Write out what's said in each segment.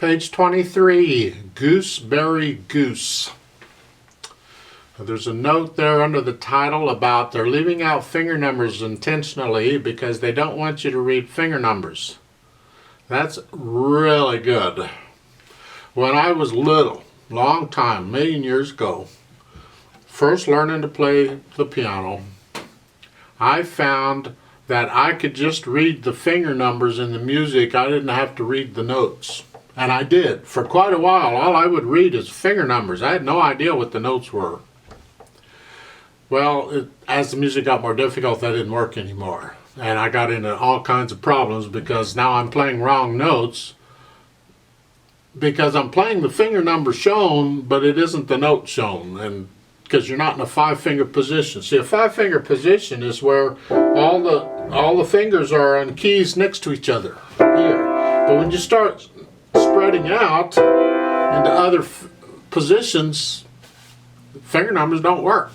Page 23, Gooseberry Goose. There's a note there under the title about they're leaving out finger numbers intentionally because they don't want you to read finger numbers. That's really good. When I was little, long time, a million years ago, first learning to play the piano, I found that I could just read the finger numbers in the music. I didn't have to read the notes. And I did. For quite a while, all I would read is finger numbers. I had no idea what the notes were. Well, as the music got more difficult, that didn't work anymore. And I got into all kinds of problems because now I'm playing wrong notes because I'm playing the finger number shown, but it isn't the note shown. And because you're not in a five-finger position. See, a five-finger position is where all the fingers are on keys next to each other here. But when you start spreading out into other positions, finger numbers don't work.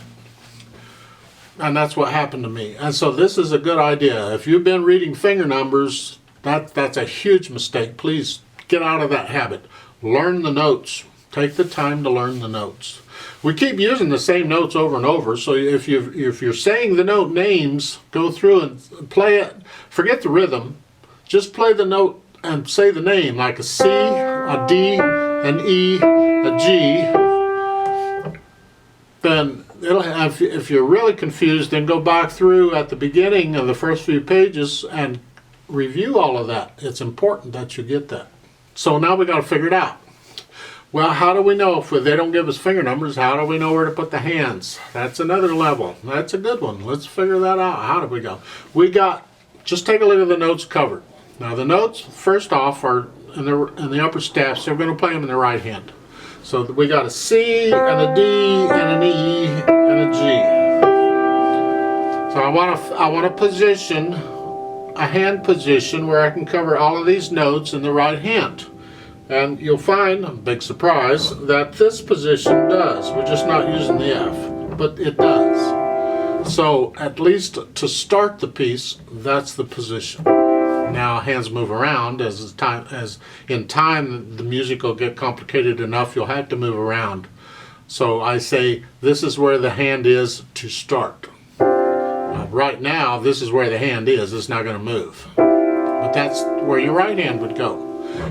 And that's what happened to me. And so this is a good idea. If you've been reading finger numbers, that's a huge mistake. Please get out of that habit. Learn the notes. Take the time to learn the notes. We keep using the same notes over and over, so if you're saying the note names, go through and play it. Forget the rhythm. Just play the note and say the name, like a C, a D, an E, a G. Then it'll have, if you're really confused, then go back through at the beginning of the first few pages and review all of that. It's important that you get that. So now we got to figure it out. Well, how do we know if they don't give us finger numbers? How do we know where to put the hands? That's another level. That's a good one. Let's figure that out. How do we go? Just take a look at the notes covered. Now the notes, first off, are in the upper staff, so we're going to play them in the right hand. So we got a C and a D and an E and a G. So I want a position, a hand position where I can cover all of these notes in the right hand. And you'll find, big surprise, that this position does. We're just not using the F, but it does. So at least to start the piece, that's the position. Now hands move around as in time the music will get complicated enough, you'll have to move around. So I say this is where the hand is to start. Right now this is where the hand is, it's not going to move. But that's where your right hand would go.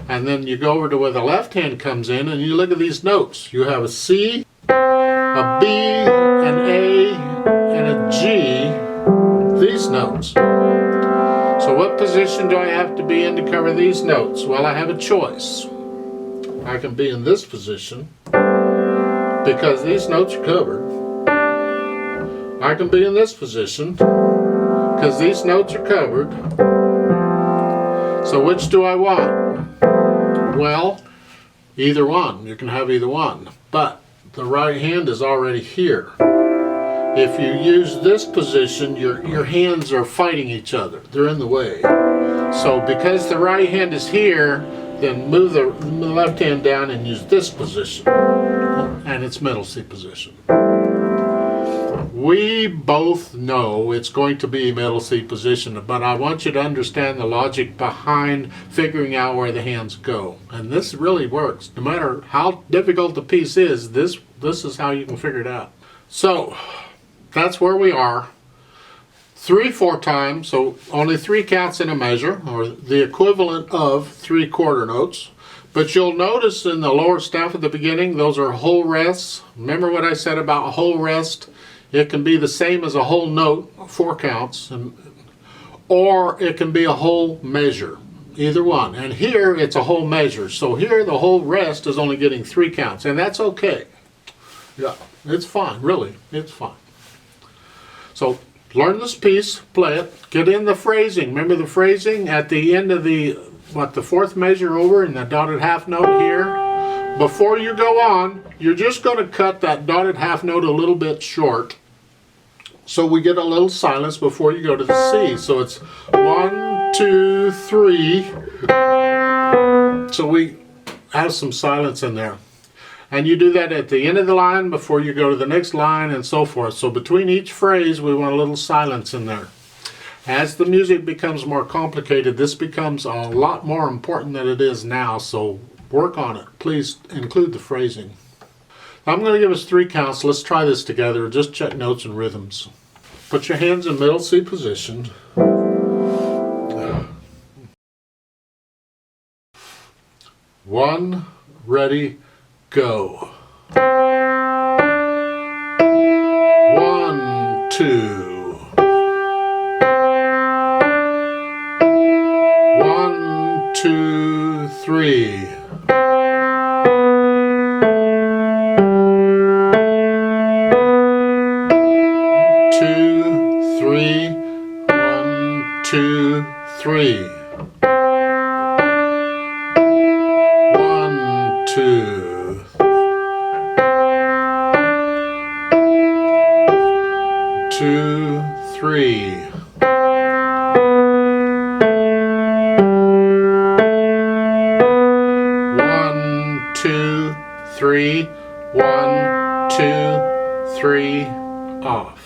And then you go over to where the left hand comes in and you look at these notes. You have a C, a B, an A, and a G, these notes. So what position do I have to be in to cover these notes? Well, I have a choice. I can be in this position because these notes are covered. I can be in this position because these notes are covered. So which do I want? Well, either one. You can have either one. But the right hand is already here. If you use this position, your hands are fighting each other. They're in the way. So because the right hand is here, then move the left hand down and use this position. And it's middle C position. We both know it's going to be middle C position, but I want you to understand the logic behind figuring out where the hands go. And this really works. No matter how difficult the piece is, this is how you can figure it out. So that's where we are. 3/4 times, so only 3 counts in a measure, or the equivalent of 3 quarter notes. But you'll notice in the lower staff at the beginning, those are whole rests. Remember what I said about whole rest? It can be the same as a whole note, 4 counts, or it can be a whole measure, either one. And here it's a whole measure. So here the whole rest is only getting 3 counts, and that's okay. Yeah, it's fine, really, it's fine. So learn this piece, play it, get in the phrasing. Remember the phrasing at the end of the 4th measure over in the dotted half note here? Before you go on, you're just going to cut that dotted half note a little bit short. So we get a little silence before you go to the C. So it's 1, 2, 3. So we have some silence in there. And you do that at the end of the line before you go to the next line and so forth. So between each phrase, we want a little silence in there. As the music becomes more complicated, this becomes a lot more important than it is now. So Work on it. Please include the phrasing. I'm going to give us 3 counts. Let's try this together. Just check notes and rhythms. Put your hands in middle C position. 1, ready, go. 1, 2. 1, 2, 3. 2, 3. 1, 2, 3. 1, 2. 2, 3. 1, 2, 3. 1, 2, 3. Off.